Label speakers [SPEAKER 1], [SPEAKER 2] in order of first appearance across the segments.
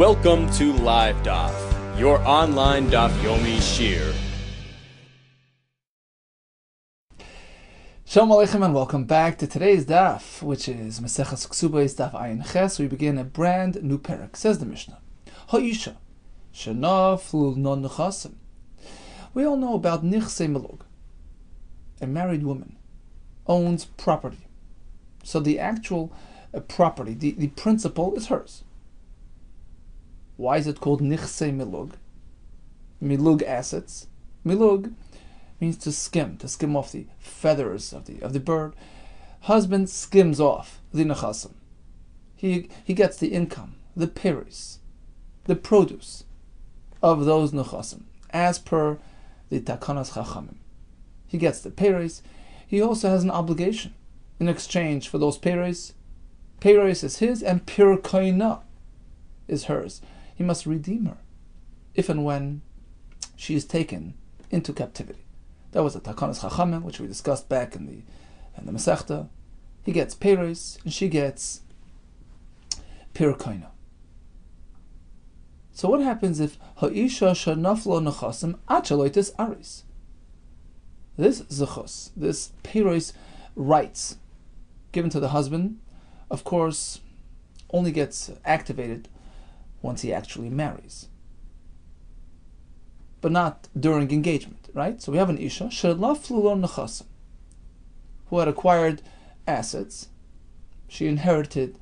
[SPEAKER 1] Welcome to Live Daf, your online Daf Yomi Shir.
[SPEAKER 2] Shalom Aleichem and welcome back to today's Daf, which is Maseches Kesubos Daf Ayin Ches. We begin a brand new parak. Says the Mishnah, Ha'isha shenaflu non nechasim. We all know about nichsei melug. A married woman owns property, so the actual property, the principal, is hers. Why is it called nichsei milug? Milug assets. Milug means to skim off the feathers of the bird. Husband skims off the nechasim. He gets the income, the peris, the produce of those nechasim, as per the takanas chachamim. He gets the peris. He also has an obligation in exchange for those peris. Peris is his, and pir koina is hers. He must redeem her if and when she is taken into captivity. That was the takanas chachamim, which we discussed back in the Masechta. He gets peris, and she gets pir koina. So what happens if ha'isha shenaflo nechasim achaloitis aris? This zechus, this peris rights given to the husband, of course, only gets activated once he actually marries, but not during engagement, right? So we have an isha shenaflu lo nechasim, who had acquired assets. She inherited,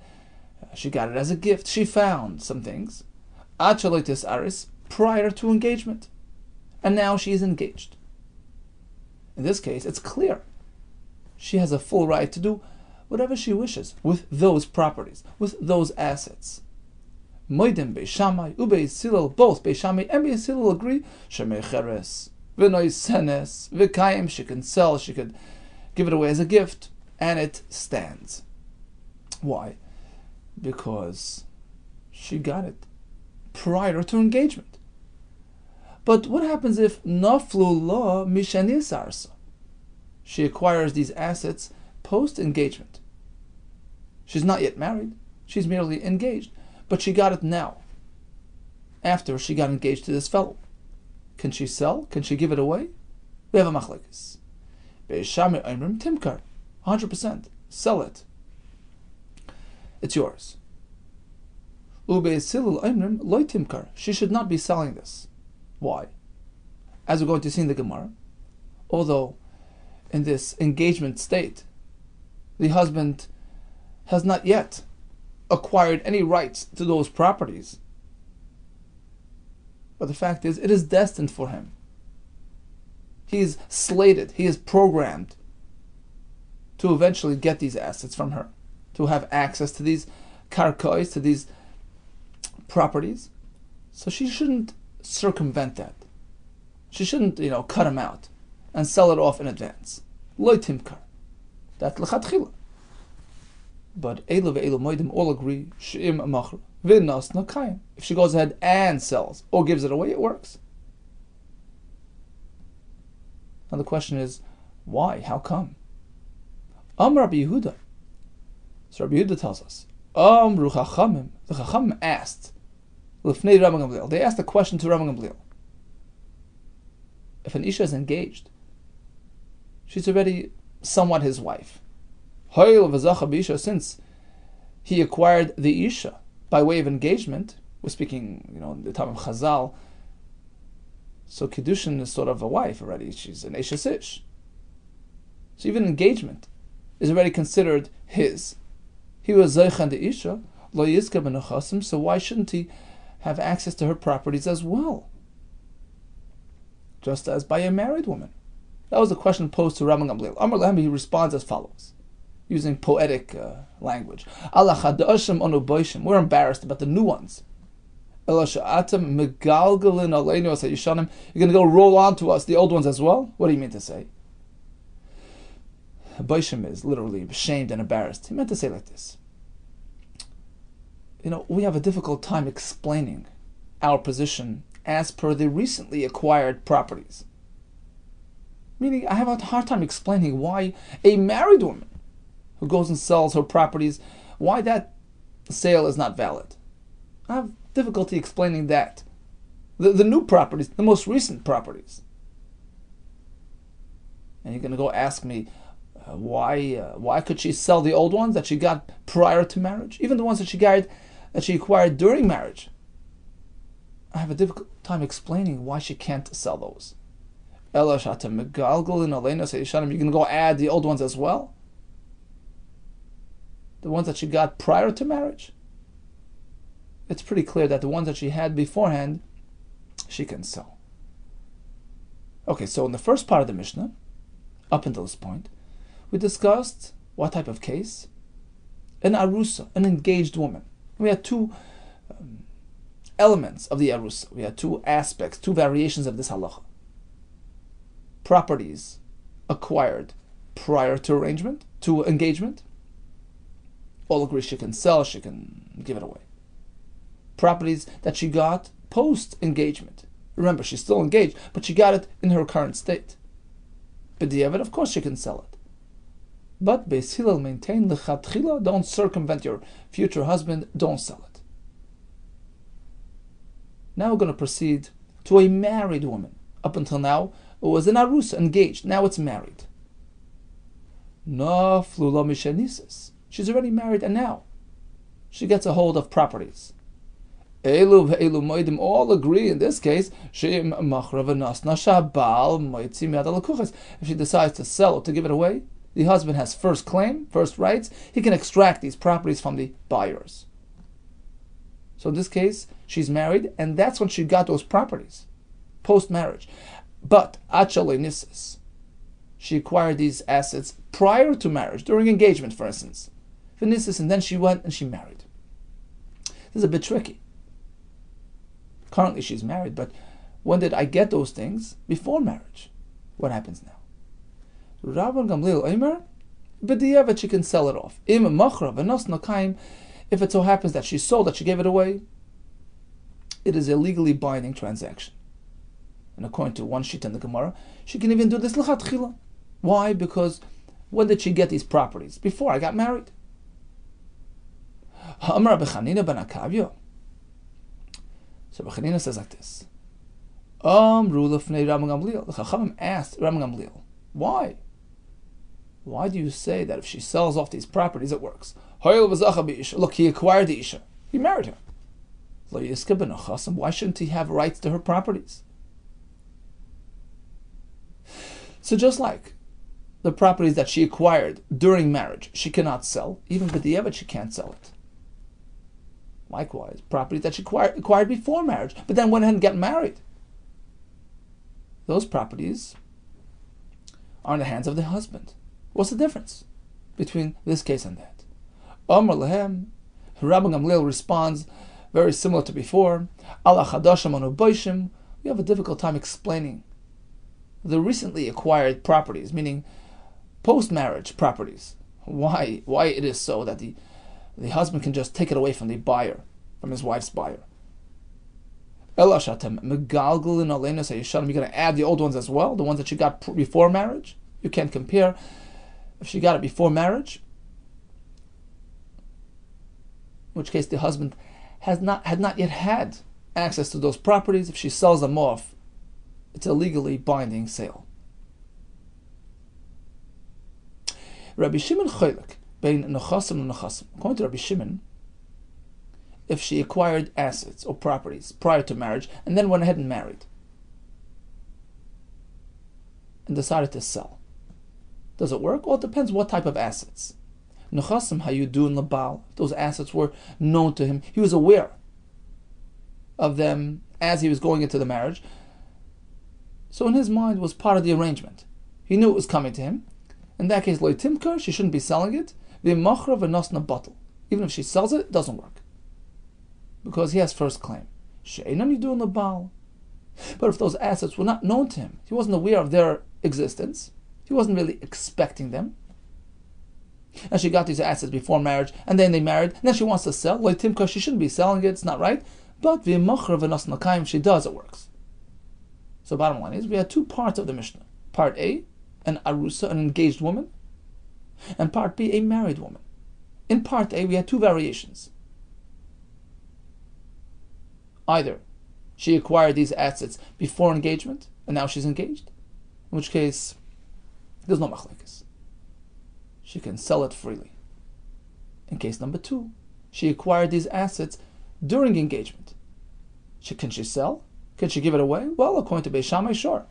[SPEAKER 2] she got it as a gift. She found some things, achaloitis aris, prior to engagement, and now she is engaged. In this case, it's clear she has a full right to do whatever she wishes with those properties, with those assets. Moedim Beis Shammai, Beis Hillel, both Beis Shammai and Beis Hillel agree, Shemecheres, V'noisenes, V'kayim, she can sell, she could give it away as a gift, and it stands. Why? Because she got it prior to engagement. But what happens if Naflu La Mishanis Arsa? She acquires these assets post-engagement. She's not yet married, she's merely engaged. But she got it now, after she got engaged to this fellow. Can she sell? Can she give it away? We have a machlekes. Beis Shammai Oimrim Timkar, 100%. Sell it. It's yours. Ubeis Hillel Oimrim Loi Timkar. She should not be selling this. Why? As we're going to see in the Gemara, although in this engagement state, the husband has not yet acquired any rights to those properties, but the fact is, it is destined for him. He is slated, he is programmed to eventually get these assets from her, to have access to these karkois, to these properties. So she shouldn't circumvent that. She shouldn't, cut him out and sell it off in advance. Lo timkar. That's l'chatchila. But Elu ve'elu moedim all agree, she'im amachra, v'nas nakayim. If she goes ahead and sells, or gives it away, it works. Now the question is, why? How come? Rabbi Yehuda. So Rabbi Yehuda tells us, Amru Chachamim, the Chachamim asked, L'fnei Rabbi Gamliel, they asked a question to Rabbi Gamliel. If an Isha is engaged, she's already somewhat his wife. Since he acquired the Isha by way of engagement, we're speaking, in the time of Chazal, so Kiddushin is sort of a wife already. She's an Eshes Ish. So even engagement is already considered his. He was Zeichan the Isha, Lo Yizka ben Nechasim, so why shouldn't he have access to her properties as well? Just as by a married woman. That was the question posed to Rabbi Gamliel. Amar Lahem, he responds as follows, using poetic language. We're embarrassed about the new ones. You're going to go roll on to us the old ones as well? What do you mean to say? Boishim is literally ashamed and embarrassed. He meant to say like this. We have a difficult time explaining our position as per the recently acquired properties. Meaning, I have a hard time explaining why a married woman who goes and sells her properties, why that sale is not valid. I have difficulty explaining that. The new properties, the most recent properties. And you're going to go ask me, why could she sell the old ones that she got prior to marriage? Even the ones that she acquired during marriage. I have a difficult time explaining why she can't sell those. You're going to go add the old ones as well? The ones that she got prior to marriage? It's pretty clear that the ones that she had beforehand, she can sell. Okay, so in the first part of the Mishnah, up until this point, we discussed what type of case? An arusa, an engaged woman. We had two elements of the arusa. We had two aspects, two variations of this halacha. Properties acquired prior to arrangement, to engagement. All agree she can sell, she can give it away. Properties that she got post-engagement. Remember, she's still engaged, but she got it in her current state. B'diavad, of course she can sell it. But Beis Hillel maintain l'chatchila, don't circumvent your future husband, don't sell it. Now we're going to proceed to a married woman. Up until now, it was an arusa, engaged. Now it's married. No flula mishenisis. She's already married, and now she gets a hold of properties. Elu ve'elu moedim all agree in this case. If she decides to sell or to give it away, the husband has first claim, first rights. He can extract these properties from the buyers. So in this case, she's married, and that's when she got those properties, post-marriage. But achaleinisis, she acquired these assets prior to marriage, during engagement, for instance. Venisis, and then she went and she married. This is a bit tricky. Currently she's married, but when did I get those things? Before marriage. What happens now? Rabban Gamliel Omer, b'diavad she can sell it off. Im machra v'nos nakaim, if it so happens that she sold, that she gave it away, it is a legally binding transaction. And according to one sheet in the Gemara, she can even do this l'chatchila. Why? Because when did she get these properties? Before I got married. Ha'amar b'chanina ben Akavya. So B'chanina says like this. Amru l'fnei Rabban Gamliel. The Chachamim asked Rabban Gamliel, why? Why do you say that if she sells off these properties, it works? Look, he acquired the Isha. He married her. Why shouldn't he have rights to her properties? So just like the properties that she acquired during marriage, she cannot sell. Even b'diavad, she can't sell it. Likewise, properties that she acquired before marriage, but then went ahead and got married. Those properties are in the hands of the husband. What's the difference between this case and that? Amar lehem, Rabban Gamliel responds very similar to before. Ala chadashim anu boishim. We have a difficult time explaining the recently acquired properties, meaning post-marriage properties. Why it is so that the husband can just take it away from the buyer, from his wife's buyer. You're going to add the old ones as well, the ones that she got before marriage. You can't compare. If she got it before marriage, in which case the husband had not yet had access to those properties. If she sells them off, it's a legally binding sale. Rabbi Shimon Choylek bein nechasim and nechasim. According to Rabbi Shimon, if she acquired assets or properties prior to marriage and then went ahead and married and decided to sell, does it work? Well, it depends what type of assets. Nechasim hayudun labal. Those assets were known to him. He was aware of them as he was going into the marriage. So in his mind was part of the arrangement. He knew it was coming to him. In that case, loy timkar, she shouldn't be selling it. V'machra v'nosna batel. Even if she sells it, it doesn't work, because he has first claim. She'enan yudun labal. But if those assets were not known to him, he wasn't aware of their existence, he wasn't really expecting them, and she got these assets before marriage, and then they married, and then she wants to sell, loy timkar, she shouldn't be selling it, it's not right. But v'machra v'nosna kaim, she does, it works. So bottom line is, we have two parts of the Mishnah. Part A, an arusa, an engaged woman, and part B, a married woman. In part A, we had two variations. Either she acquired these assets before engagement, and now she's engaged, in which case there's no machlekes. She can sell it freely. In case number 2, she acquired these assets during engagement. Can she sell? Can she give it away? Well, according to Beis Shammai, sure.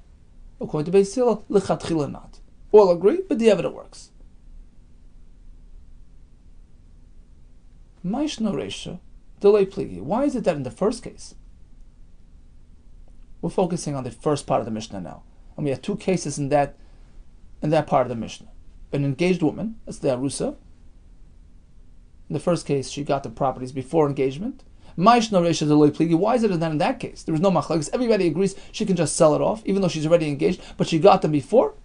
[SPEAKER 2] According to Beis Hillel, lechatchila not. All agree, but the evidence works. Maishno Reisha, delay pligi. Why is it that in the first case, we're focusing on the first part of the Mishnah now, and we have 2 cases in that part of the Mishnah. An engaged woman, that's the Arusa. In the first case, she got the properties before engagement. Maishno Reisha delay pligi. Why is it that in that case there was no machlekes? Everybody agrees she can just sell it off, even though she's already engaged, but she got them before.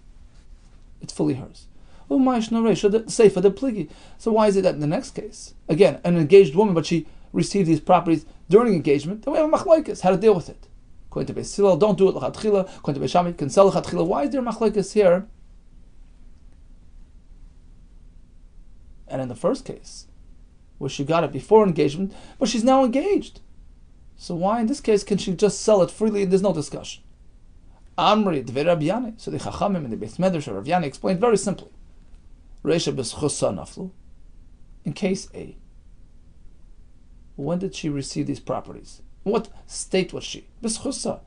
[SPEAKER 2] It's fully hers. Oh, Maishno Reisha, the Seifa, the pligi. So why is it that in the next case, again, an engaged woman, but she received these properties during engagement, then we have a machlekes, how to deal with it. According to Beis Hillel, don't do it l'chatchila. According to Beis Shammai, can sell l'chatchila. Why is there machlekes here? And in the first case, where she got it before engagement, but she's now engaged. So why in this case can she just sell it freely and there's no discussion? Amri dvei Rabbi Yanai. So the Chachamim in the Beis Medrash of Rabbi Yanai explained very simply. Reisha b'schusa naflu. In case A, when did she receive these properties? What state was she? B'schusa.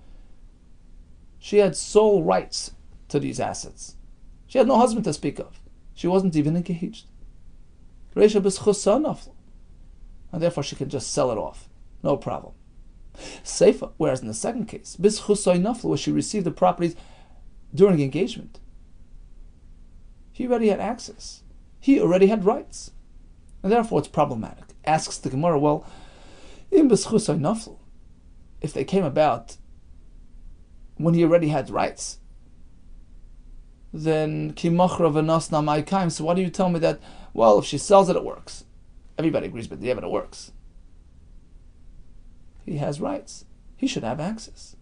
[SPEAKER 2] She had sole rights to these assets. She had no husband to speak of. She wasn't even engaged. Reisha b'schusa naflu. And therefore she can just sell it off. No problem. Seifa, whereas in the second case, b'schusay naflu, where she received the properties during engagement, he already had access. He already had rights. And therefore it's problematic. Asks the Gemara, well, in b'schusay naflu, if they came about when he already had rights, then kimachra v'nasna ma'ikaim, so why do you tell me that, well, if she sells it, it works? Everybody agrees, but the evidence works. He has rights. He should have access.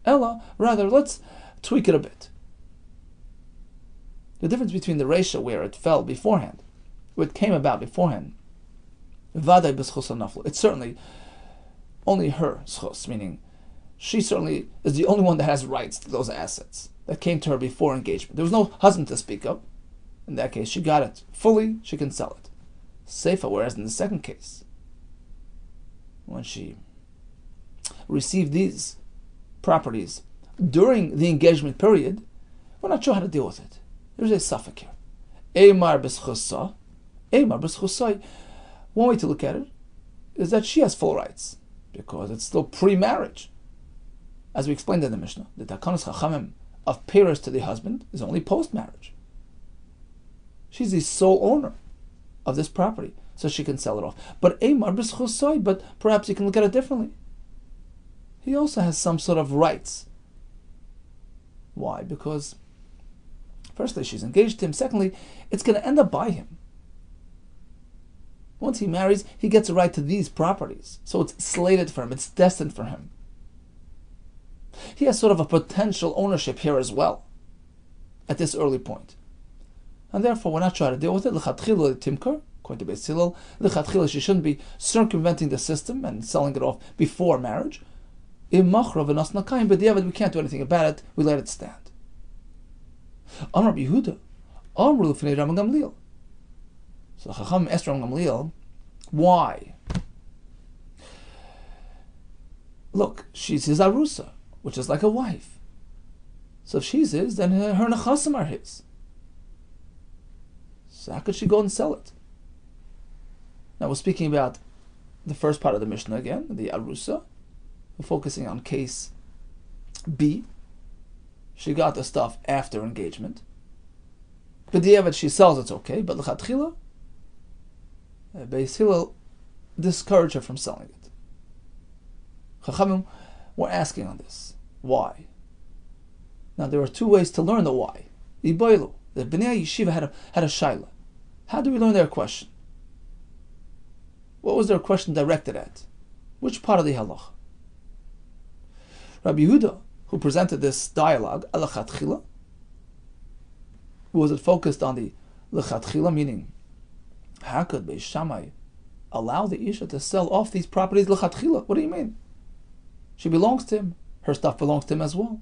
[SPEAKER 2] Ella, rather, let's tweak it a bit. The difference between the Reisha, where it fell beforehand, where it came about beforehand, Vaday b'schus naflu. It's certainly only her schus, meaning she certainly is the only one that has rights to those assets that came to her before engagement. There was no husband to speak of. In that case, she got it fully, she can sell it. Seifa, whereas in the second case, when she received these properties during the engagement period, we're not sure how to deal with it. There's a suffix here. Eimar b'schusa. Eimar b'schusa. One way to look at it is that she has full rights, because it's still pre-marriage. As we explained in the Mishnah, the Takanos Chachamim of payers to the husband is only post-marriage. She's the sole owner of this property, so she can sell it off. But Eimar b'schusay, but perhaps you can look at it differently. He also has some sort of rights. Why? Because firstly, she's engaged to him. Secondly, it's going to end up by him. Once he marries, he gets a right to these properties. So it's slated for him. It's destined for him. He has sort of a potential ownership here as well, at this early point. And therefore, we're not trying to deal with it. L'chatchila timkar, according to Beis Hillel, l'chatchila, she shouldn't be circumventing the system and selling it off before marriage. Imachra v'nas nakayim, but we can't do anything about it. We let it stand. Rabbi Yehuda, Amru l'fnei Rabban Gamliel. So Chacham asked Rabban Gamliel, why? Look, she's his arusa, which is like a wife. So if she's his, then her nechasim are his. So how could she go and sell it? Now we're speaking about the first part of the Mishnah again, the arusa. We're focusing on case B. She got the stuff after engagement. But the evidence she sells, it's okay. But l'chatchila, Beis Hillel discouraged her from selling it. Chachamim were asking on this. Why? Now there are 2 ways to learn the why. Iboilu, the Bnei Yeshiva had a shaila. How do we learn their question? What was their question directed at? Which part of the halach? Rabbi Yehuda, who presented this dialogue, l'chatchila, was it focused on the l'chatchila, meaning how could Beis Shammai allow the Isha to sell off these properties l'chatchila? What do you mean? She belongs to him. Her stuff belongs to him as well.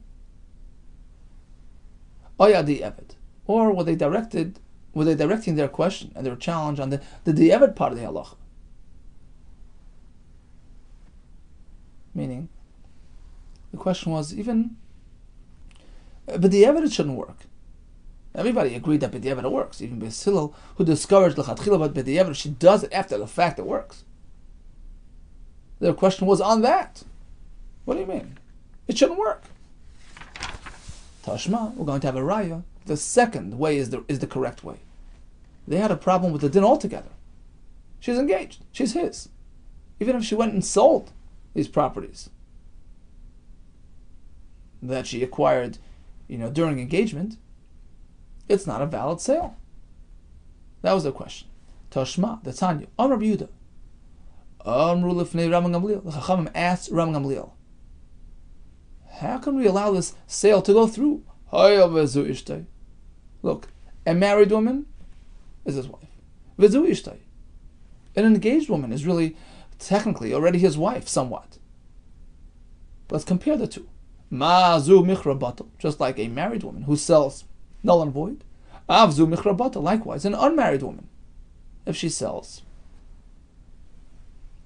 [SPEAKER 2] Oyadi Eved. Or were they directing their question and their challenge on the Eved part of the halacha? Meaning, the question was but the Eved, it shouldn't work. Everybody agreed that b'diavad it works. Even Beis Hillel, who discouraged l'chatchila, but b'diavad, she does it after the fact it works. Their question was on that. What do you mean? It shouldn't work. Tashma, we're going to have a raya. The second way is the correct way. They had a problem with the din altogether. She's engaged. She's his. Even if she went and sold these properties that she acquired, during engagement, it's not a valid sale. That was the question. Tashma, the Tanya, Rabbi Yehuda. Amru lifnei Rabbi Gamliel. The Chachamim asked Rabbi Gamliel, how can we allow this sale to go through? Look, a married woman is his wife. V'zu ishtay. An engaged woman is really, technically, already his wife, somewhat. Let's compare the two. Ma'zu michra batal. Just like a married woman who sells null and void. Avzu michra batal. Likewise, an unmarried woman, if she sells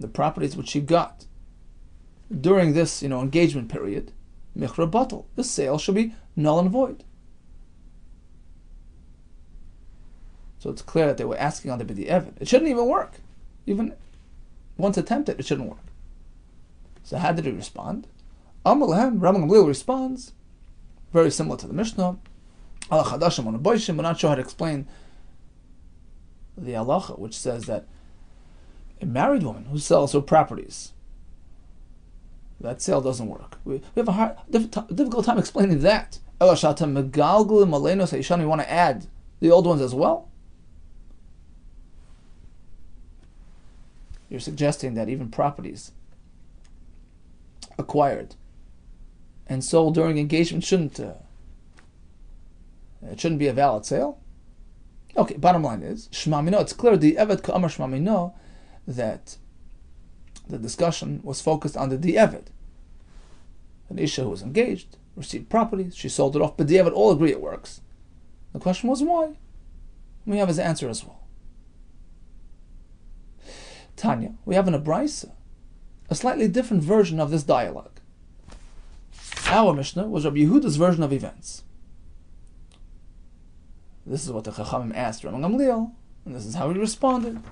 [SPEAKER 2] the properties which she got during this, engagement period, michra batal. The sale should be null and void. So it's clear that they were asking on the b'diavad. It shouldn't even work. Even once attempted, it shouldn't work. So how did he respond? Amar lehem, Rabbi Gamliel responds, very similar to the Mishnah. Ala chadashim on a boishim. We're not sure how to explain the halacha, which says that a married woman who sells her properties, that sale doesn't work. We have a difficult time explaining that. You want to add the old ones as well? You're suggesting that even properties acquired and sold during engagement shouldn't be a valid sale? Okay, bottom line is, Shmamino, it's clear, the Eved Ka'amar Shmamino, that the discussion was focused on the Eved. An Isha who was engaged, received properties, she sold it off, but the Eved all agree it works. The question was why? We have his answer as well. Tanya, we have in a Brisa a slightly different version of this dialogue. Our Mishnah was Rabbi Yehuda's version of events. This is what the Chachamim asked Rabbi Gamliel, and this is how he responded.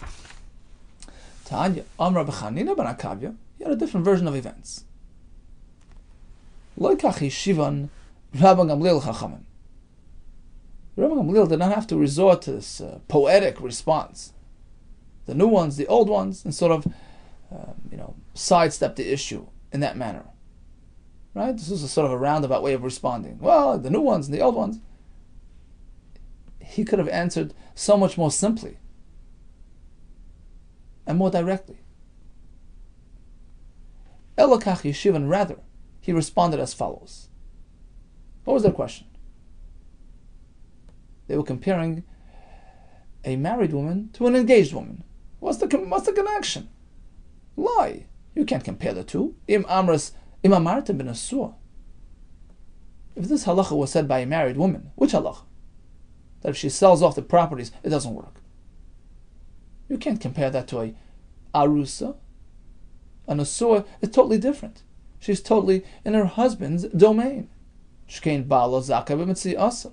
[SPEAKER 2] Tanya, Rabbi Chanina ben Akavya, he had a different version of events. Loikach Yeshivan Rabbi Gamliel Chachamim. Rabbi Gamliel did not have to resort to this poetic response. The new ones, the old ones, and sort of, sidestep the issue in that manner. Right? This is a sort of a roundabout way of responding. Well, the new ones and the old ones. He could have answered so much more simply and more directly. Elokach Yeshivan, rather, he responded as follows. What was their question? They were comparing a married woman to an engaged woman. What's the connection? Lie. You can't compare the two. Im amarta ben asur. If this halacha was said by a married woman, which halacha? That if she sells off the properties, it doesn't work. You can't compare that to a arusa. An asur is totally different. She's totally in her husband's domain. Shkein ba'alo zaka b'mitzi asa.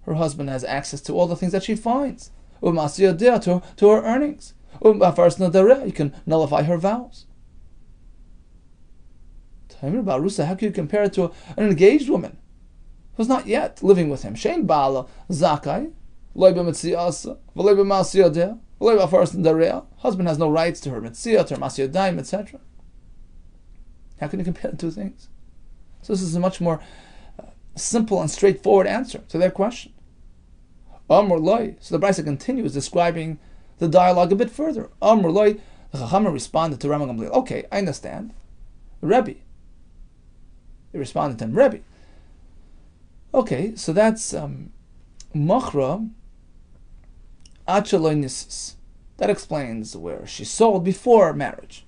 [SPEAKER 2] Her husband has access to all the things that she finds. To her earnings. You can nullify her vows. How can you compare it to an engaged woman who's not yet living with him? Shein ba'ala zakai, loy b'mitziasa, v'loy b'masiyadeh, v'loy b'afarasnadareah. Husband has no rights to her mitziyah, to her masiyadaim, etc. How can you compare the two things? So this is a much more simple and straightforward answer to their question. Amr loy. So the Brisa continues describing the dialogue a bit further. Amr loy. The Chachamim responded to Rabbi Gamliel. Okay, I understand. Rebbe. He responded to him, Rebbe. Okay, so that's machra achaloy nisis. That explains where she sold before marriage,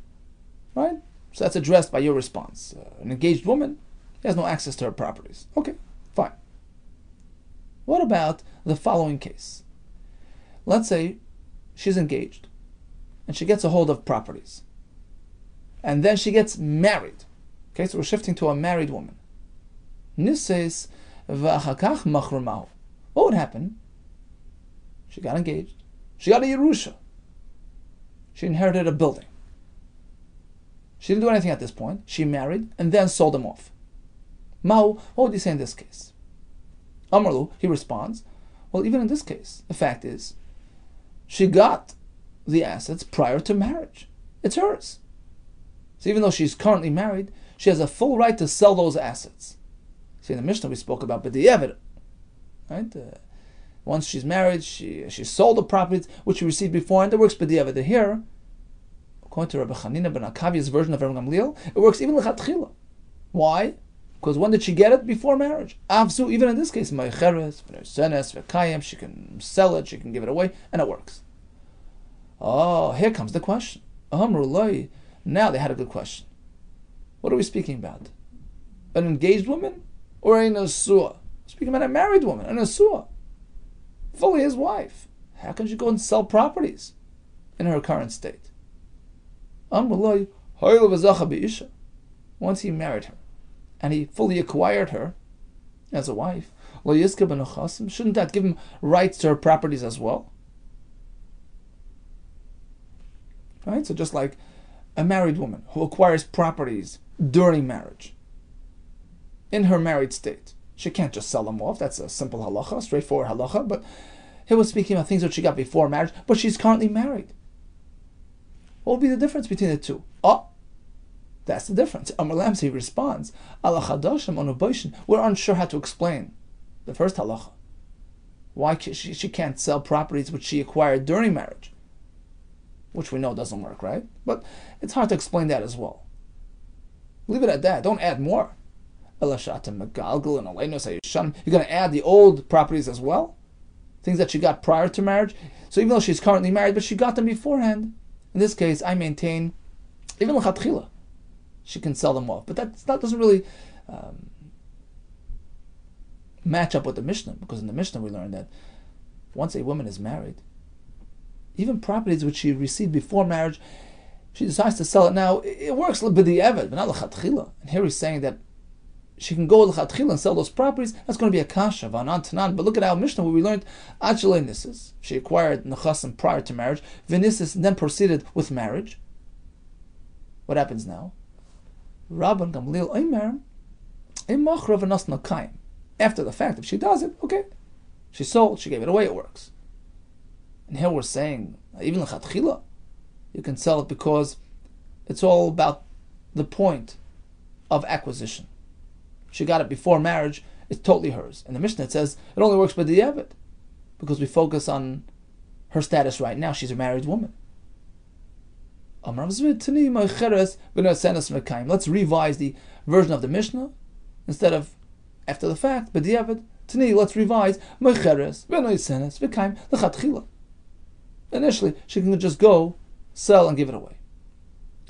[SPEAKER 2] right? So that's addressed by your response. An engaged woman has no access to her properties. Okay, fine. What about the following case? Let's say she's engaged and she gets a hold of properties. And then she gets married. Okay, so we're shifting to a married woman. Nises v'achakach machramahu. What would happen? She got engaged. She got a Yerusha. She inherited a building. She didn't do anything at this point. She married and then sold them off. Mahu, what would you say in this case? Amarlu, he responds, well, even in this case, the fact is, she got the assets prior to marriage. It's hers. So even though she's currently married, she has a full right to sell those assets. See, in the Mishnah we spoke about b'di'evid, right? Once she's married, she sold the properties which she received before, and it works b'di'evid. Here, according to Rabbi Chanina ben Akavia's version of Rabbi Gamliel, it works even l'chatchila. Why? Because when did she get it? Before marriage. Avzu, even in this case, ma'cheres, v'nersenes, v'kayim, she can sell it, she can give it away, and it works. Oh, here comes the question. Now they had a good question. What are we speaking about? An engaged woman or a nesua? Speaking about a married woman, a nesua, fully his wife. How can she go and sell properties in her current state? Once he married her and he fully acquired her as a wife, shouldn't that give him rights to her properties as well? Right? So just like a married woman who acquires properties during marriage, in her married state, she can't just sell them off. That's a simple halacha, straightforward halacha. But here we're speaking about things that she got before marriage, but she's currently married. What would be the difference between the two? Oh, that's the difference. Amar Lamsi responds, we're unsure how to explain the first halacha. Why she can't sell properties which she acquired during marriage, which we know doesn't work, right? But it's hard to explain that as well. Leave it at that. Don't add more. You're going to add the old properties as well? Things that she got prior to marriage? So even though she's currently married, but she got them beforehand. In this case, I maintain, even l'chatchila, she can sell them off. But that doesn't really match up with the Mishnah, because in the Mishnah we learned that once a woman is married, even properties which she received before marriage, she decides to sell it now. It works b'di'evid, but not l'chatchila. And here he's saying that she can go l'chatchila and sell those properties. That's going to be a kasha, v'anan tanan. But look at our Mishnah where we learned Achilei Nisis. She acquired nechasim prior to marriage. V'nisis and then proceeded with marriage. What happens now? Rabban Gamliel Omer imachra v'nas nakayim. After the fact, if she does it, okay, she sold, she gave it away, it works. And here we're saying, even l'chatchila, you can sell it because it's all about the point of acquisition. She got it before marriage, it's totally hers. In the Mishnah it says it only works by the Yevid, because we focus on her status right now. She's a married woman. Let's revise the version of the Mishnah. Instead of after the fact, but the Yevid, let's revise. Initially, she can just go, sell, and give it away.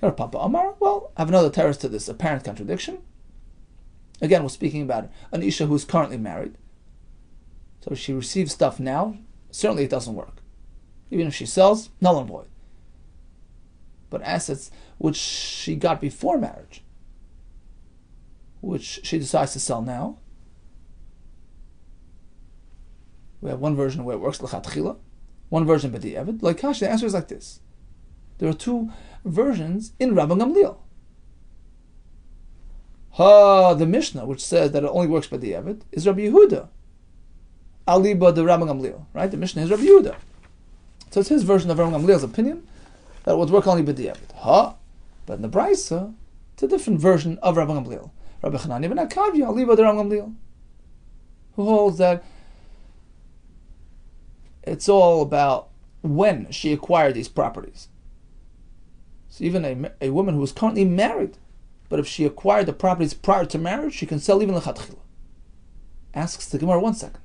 [SPEAKER 2] Her Papa Amar, well, I have another terrace to this apparent contradiction. Again, we're speaking about an Isha who's currently married. So if she receives stuff now, certainly it doesn't work. Even if she sells, null and void. But assets which she got before marriage, which she decides to sell now, we have one version where it works l'chatchila, one version b'di'evid. Like Kash, the answer is like this. There are two versions in Rabbi Gamliel. The Mishnah, which says that it only works b'di'evid, is Rabbi Yehuda. Aliba the Rabbi Gamliel, right? The Mishnah is Rabbi Yehuda. So it's his version of Rabbi Gamliel's opinion that it would work only b'di'evid. But in the Brisa, it's a different version of Rabbi Gamliel. Rabbi Chanani ben Akavya, Aliba the Rabbi Gamliel, who holds that it's all about when she acquired these properties. So even a woman who is currently married, but if she acquired the properties prior to marriage, she can sell even l'chatchila. Asks the Gemara, 1 second.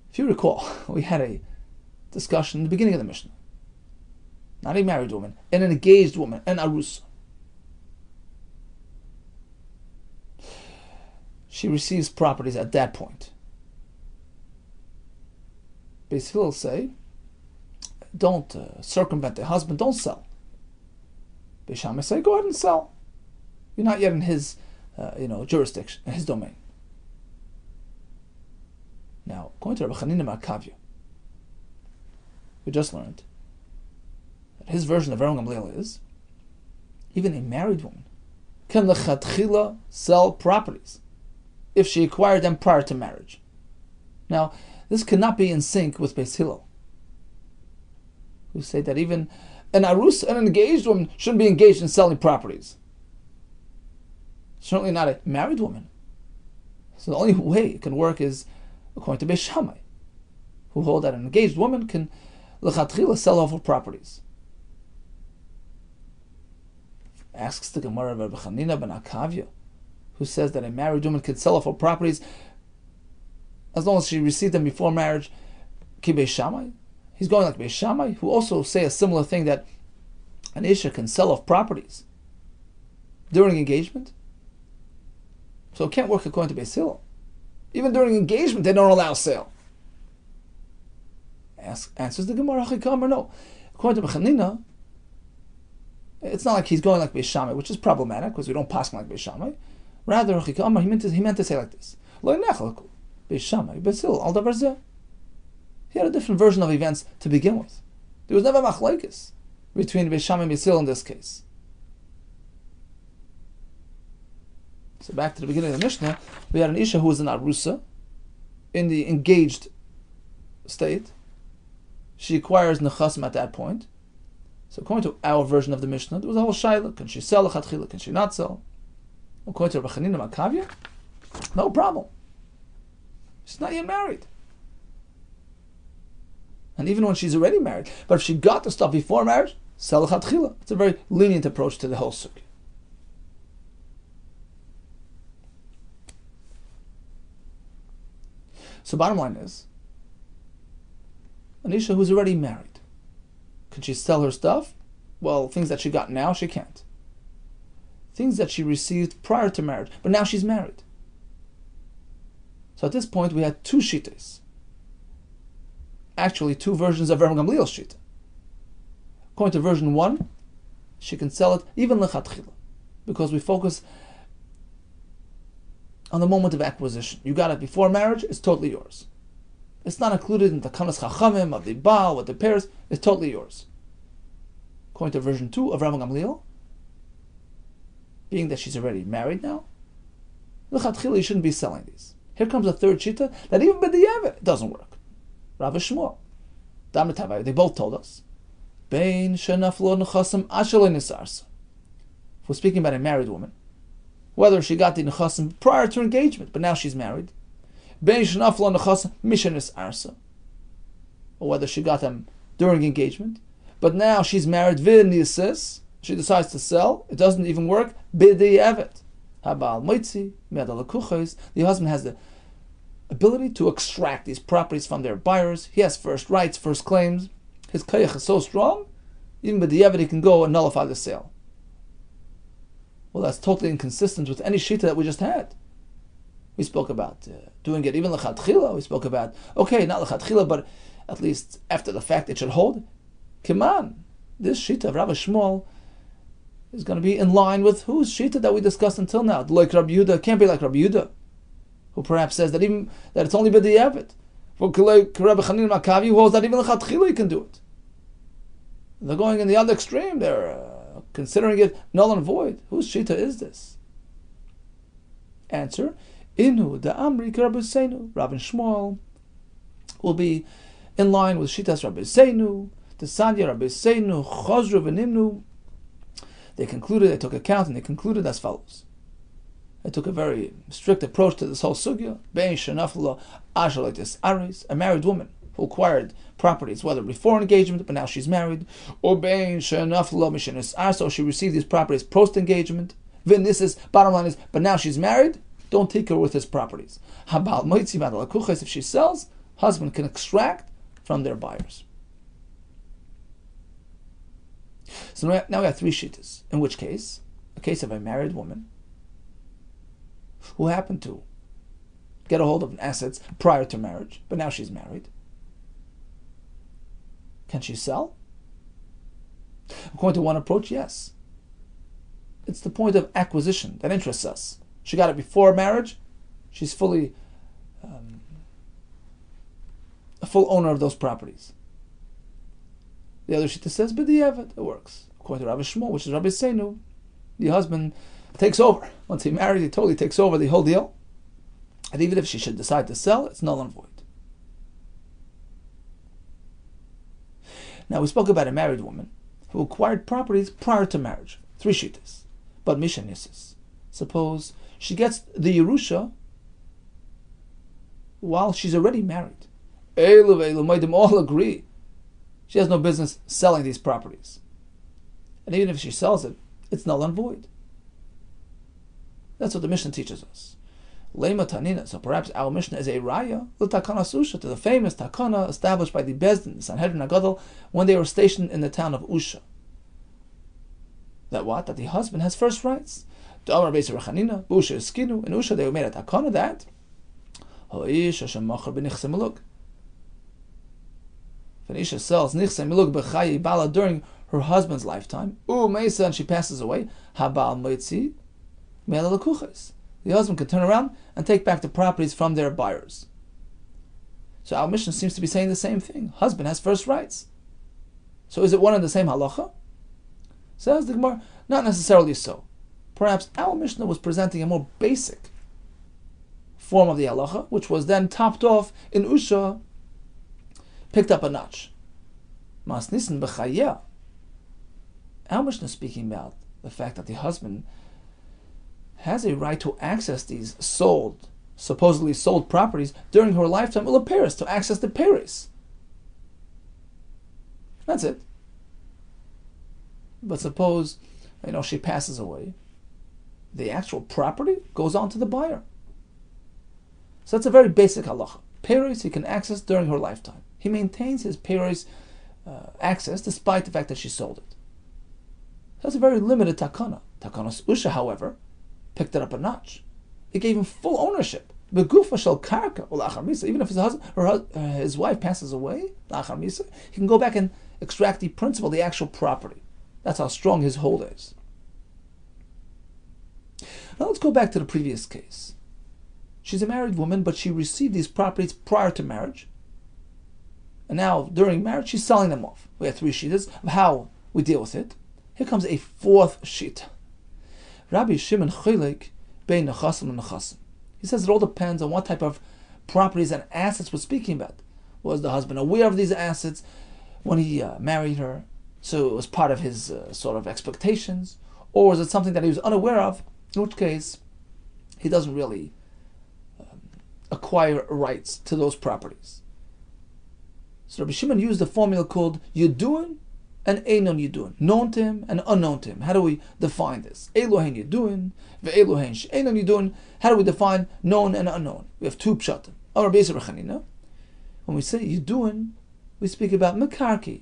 [SPEAKER 2] If you recall, we had a discussion in the beginning of the Mishnah. not a married woman, an engaged woman, an arusa. She receives properties at that point. Beis Hillel say, don't circumvent the husband, don't sell. Beis Shammai say, go ahead and sell. You're not yet in his jurisdiction, in his domain. Now, according to Rabbi Chanina Makavya, we just learned that his version of Rabbi Gamliel is, even a married woman can lechatchila sell properties if she acquired them prior to marriage. Now, this cannot be in sync with Beis Hillel, who say that even an arus, an engaged woman, shouldn't be engaged in selling properties. Certainly not a married woman. So the only way it can work is according to Beis Shammai, who hold that an engaged woman can lechatchila sell off of properties. Asks the Gemara of Rabbi Chanina ben Akavya, who says that a married woman can sell off her properties as long as she received them before marriage. Ki Beis Shammai, he's going like Beis Shammai, who also say a similar thing, that an isha can sell off properties during engagement. So it can't work according to Beis Hillel. Even during engagement, they don't allow sale. Answers the Gemara, no. According to Chanina, it's not like he's going like Beis Shammai, which is problematic because we don't pass like Beis Shammai. Rather, he meant to say like this: Beis Shammai, Beis Hillel, al davar zeh. He had a different version of events to begin with. There was never machlokes between Beis Shammai and Beis Hillel in this case. So back to the beginning of the Mishnah, we had an isha who was an arusa in the engaged state. She acquires nechasim at that point. So according to our version of the Mishnah, there was a whole shaila: can she sell lechatchila? Can she not sell? According to Rabbi Chanina Makavya, no problem. She's not yet married. And even when she's already married, but if she got the stuff before marriage, sell lechatchila. It's a very lenient approach to the whole sukkah. So bottom line is, an isha who's already married, can she sell her stuff? Well, things that she got now, she can't. Things that she received prior to marriage, but now she's married. So at this point, we had two shittas. Actually, two versions of Rabbi Gamliel's shita. According to version 1, she can sell it even lechatchila, because we focus on the moment of acquisition. You got it before marriage, it's totally yours. It's not included in the kanas chachamim of the baal with the pairs. It's totally yours. According to version 2 of Rabbi Gamliel, being that she's already married now, l'chatchila, you shouldn't be selling these. Here comes a third shita that even b'diavad it doesn't work. Rav Shmuel, they both told us, bein shenaflo nechasim ashalei nisarsa. If we're speaking about a married woman, whether she got the nechasim prior to engagement, but now she's married, bein shenaflo nechasim mishenis arsa, or whether she got them during engagement, but now she's married v'nisis, she decides to sell, it doesn't even work, b'diavad. Habal moitzi, the husband has the ability to extract these properties from their buyers. He has first rights, first claims. His kayach is so strong, even b'diavad he can go and nullify the sale. Well, that's totally inconsistent with any shita that we just had. We spoke about doing it even lechatchila. We spoke about, okay, not lechatchila, but at least after the fact it should hold. Come on, this shita of Rabbi Shmuel is going to be in line with whose shita that we discussed until now. Like Rabbi Yehuda, can't be like Rabbi Yehuda, who perhaps says that even that it's only b'diavad. For Rabbi Chanina Makavi, who holds that even lechatchila you can do it. They're going in the other extreme. They're considering it null and void. Whose shita is this? Answer: Inu da Amri Rabbi Seinu. Rabbi Shmuel will be in line with shitas Rabbi Seinu, the Sanya Rabbi Seinu, Chosru v'Nimnu. They took account, and they concluded as follows. They took a very strict approach to this whole sugya. Bein shenafla ashalatis aris, a married woman who acquired properties, whether before engagement, but now she's married, or bein shenafla mishenis arso, she received these properties post-engagement. V'nisis, bottom line is, but now she's married, don't take her with his properties. Habal moitzi madalakuches, if she sells, husband can extract from their buyers. So now we have three shittas. In which case, a case of a married woman who happened to get a hold of assets prior to marriage, but now she's married. Can she sell? According to one approach, yes. It's the point of acquisition that interests us. She got it before marriage. She's fully a full owner of those properties. The other shita says, b'diavad, it works. According to Rabbi Shmuel, which is Rabbi Seinu, the husband takes over. Once he marries, he totally takes over the whole deal. And even if she should decide to sell, it's null and void. Now, we spoke about a married woman who acquired properties prior to marriage. Three shittas. But Mishanisis. Suppose she gets the Yerusha while she's already married. All agree she has no business selling these properties. And even if she sells it, it's null and void. That's what the Mishnah teaches us. Lema Tanina. So perhaps our Mishnah is a raya l'takana Usha, to the famous takana established by the Bezdin, the Sanhedrin Agadol, when they were stationed in the town of Usha. That what? That the husband has first rights. In Usha they made a takana that if an isha sells nichse miluk b'chayi bala during her husband's lifetime, and she passes away, habal moitzi me'ela lekuches. The husband can turn around and take back the properties from their buyers. So our Mishnah seems to be saying the same thing. Husband has first rights. So is it one and the same halacha? Says the Gemara, not necessarily so. Perhaps our Mishnah was presenting a more basic form of the halacha, which was then topped off in Usha, picked up a notch. Mas nisan b'chaya. Our Mishnah is speaking about the fact that the husband has a right to access these supposedly sold properties during her lifetime, ula peris, to access the peris. That's it. But suppose, she passes away, the actual property goes on to the buyer. So that's a very basic halacha. Peris he can access during her lifetime. He maintains his peris access despite the fact that she sold it. That's a very limited takana. Takanos Usha, however, picked it up a notch. It gave him full ownership. Begufa shel karka ulachar misa. Even if his wife passes away, lachar misa, he can go back and extract the principal, the actual property. That's how strong his hold is. Now let's go back to the previous case. She's a married woman, but she received these properties prior to marriage. And now, during marriage, she's selling them off. We have three shittas of how we deal with it. Here comes a fourth shita. Rabbi Shimon Chilek bein nechasim and nechasim. He says it all depends on what type of properties and assets we're speaking about. Was the husband aware of these assets when he married her? So it was part of his sort of expectations? Or was it something that he was unaware of? In which case, he doesn't really acquire rights to those properties. So Rabbi Shimon used the formula called Yedun and Einon Yedun, known to him and unknown to him. How do we define this? Elohein Yedun, ve'Elohein she'Einon Yedun. How do we define known and unknown? We have two pshatim. When we say Yedun, we speak about mekarki,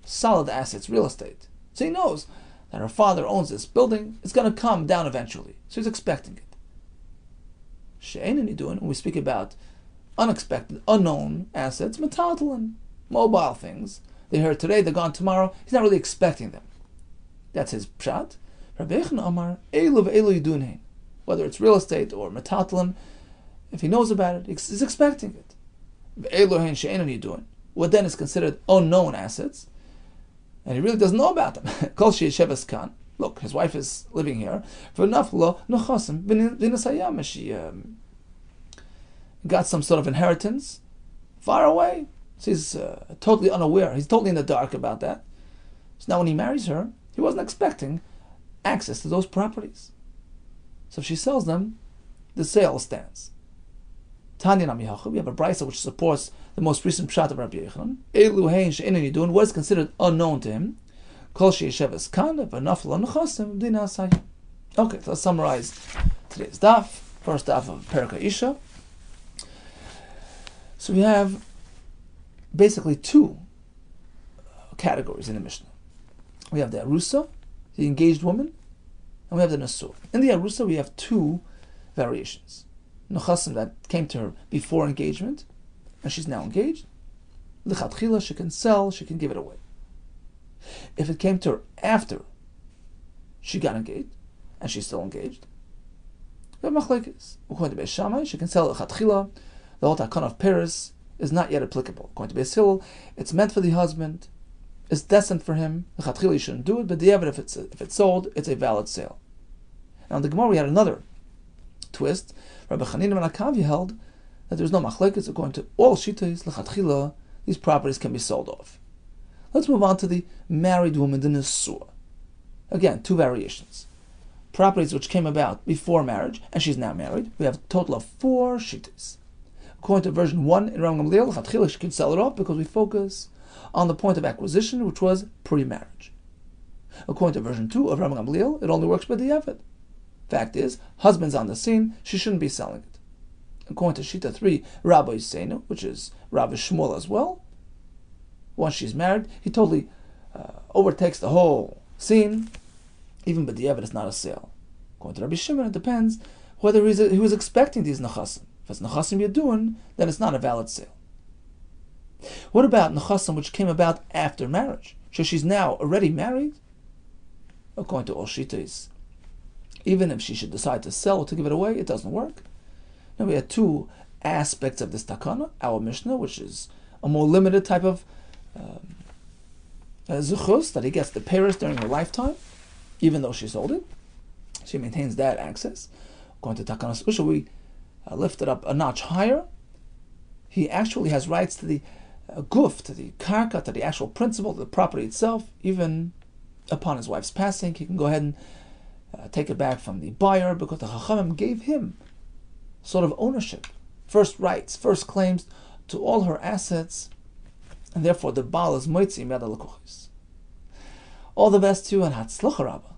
[SPEAKER 2] solid assets, real estate. So he knows that her father owns this building. It's going to come down eventually. So he's expecting it. She'Einon Yedun, when we speak about unexpected, unknown assets, metaltalin, mobile things. They're here today, they're gone tomorrow. He's not really expecting them. That's his pshat. Rabbi Yehuda Amar, Elu ve'elu yidunhein. Whether it's real estate or metaltalin, if he knows about it, he's expecting it. Ve'eluhein she'enon yidun. What then is considered unknown assets, and he really doesn't know about them. Kol she'yesheves kan. Look, his wife is living here. V'naflo nechasim v'nisayam. She got some sort of inheritance far away. So he's totally unaware. He's totally in the dark about that. So now when he marries her, he wasn't expecting access to those properties. So if she sells them, the sale stands. Tanya Namihachu, we have a brisa which supports the most recent pshat of Rabbi Yehuda. Eluhein she'enon yidun, what is considered unknown to him. Kol she'yesheves kan v'naflo nechasim v'dinasayim. Okay, so let's summarize today's daf. First daf of Perka Isha. So we have basically two categories in the Mishnah. We have the Arusa, the engaged woman, and we have the Nasur. In the Arusa, we have two variations. Nechasim that came to her before engagement, and she's now engaged. Lichatchila, she can sell, she can give it away. If it came to her after she got engaged, and she's still engaged, we have machlekes. According to Beis Shammai, she can sell lichatchila. The whole takana of Paris is not yet applicable. According to Beis Hillel, it's meant for the husband, it's destined for him. Lichatchila, you shouldn't do it, but if it's sold, it's a valid sale. Now in the Gemara, we had another twist. Rabbi Chanina ben Akavi held that there's no machlekes. According to all shittas, lichatchila, these properties can be sold off. Let's move on to the married woman, the Nesua. Again, two variations. Properties which came about before marriage, and she's now married. We have a total of 4 shittas. According to version 1 in Ram Gamliel, lichatchila, she can sell it off because we focus on the point of acquisition, which was pre-marriage. According to version 2 of Ram Gamliel, it only works by the Eved. Fact is, husband's on the scene, she shouldn't be selling it. According to Shita 3, Rabbi Yisenu, which is Rabbi Shmuel as well, once she's married, he totally overtakes the whole scene. Even b'diavad, it's not a sale. According to Rabbi Shimon, it depends whether he was expecting these nechasim. If it's nechasim yadun, then it's not a valid sale. What about nechasim which came about after marriage? So she's now already married? According to all shittas, even if she should decide to sell or to give it away, it doesn't work. Now we have 2 aspects of this takana. Our Mishnah, which is a more limited type of zuchus, that he gets the Paris during her lifetime, even though she sold it. She maintains that access. According to Takanas Usha, we lift it up a notch higher. He actually has rights to the guf, to the karka, to the actual principle, to the property itself. Even upon his wife's passing, he can go ahead and take it back from the buyer, because the Chachamim gave him sort of ownership, first rights, first claims to all her assets, and therefore the Baal is moitzi miyad halakuchos. All the best to you, and Hatzlacha Rabbah.